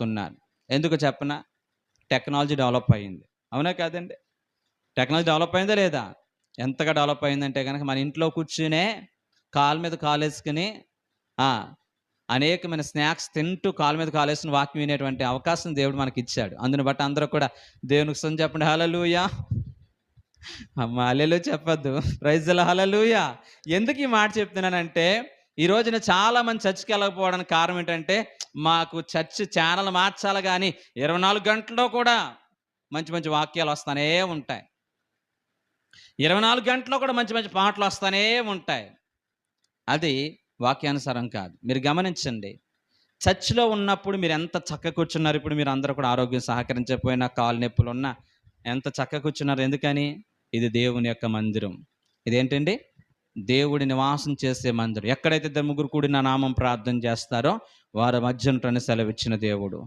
చూస్తున్నారు. ఎందుకో చెప్పనా? టెక్నాలజీ డెవలప్ అయింది. అవునా కాదండి? టెక్నాలజీ డెవలప్ అయిందా లేదా? ఎంతగా డెవలప్ అయిందంటే గనక మన ఇంట్లో కూర్చునే కాలు మీద కాలేసుకొని ఆ! అనేకమైన స్నాక్స్ తింటూ కాలు మీద కాలేసుకొని వాక్యం వినేటువంటి అవకాశం దేవుడు మనకిచ్చాడు. అందుని బట్టి అందరూ కూడా దేవునికి స్తోత్రం చెప్పండి. హల్లెలూయా! అమ్మ హల్లెలూయా చెప్పొద్దు. ప్రైజ్ ద హల్లెలూయా! ఎందుకు ఈ మాట చెప్తున్నానంటే, ఈ రోజున చాలా మంది చర్చ్‌కెళ్ళకపోవడానికి కారణం ఏంటంటే, మాకు చర్చ్ ఛానెల్ మార్చాలి గానీ 24 గంటల్లో కూడా మంచి మంచి వాక్యాలొస్తానే ఉంటాయి. 24 గంటల్లో కూడా మంచి మంచి పాటలొస్తానే ఉంటాయి. అది వాక్యానుసారం కాదు. మీరు గమనించండి. చర్చ్‌లో ఉన్నప్పుడు మీరెంత చక్కగా కూర్చున్నారు. ఇప్పుడు మీరందరూ కూడా ఆరోగ్యం సహకరించకపోయినా, కాళ్ళు నొప్పులున్నా ఎంత చక్కగా కూర్చున్నారు. ఎందుకని? ఇది దేవుని యొక్క మందిరం. ఇదేంటండి? దేవుడి నివాసం చేసే మందిరం. ఎక్కడైతే ఇద్దరు ముగ్గురు కూడి నా నామం ప్రార్థన చేస్తారో వారి మధ్య ఉంటని సెలవిచ్చిన దేవుడు.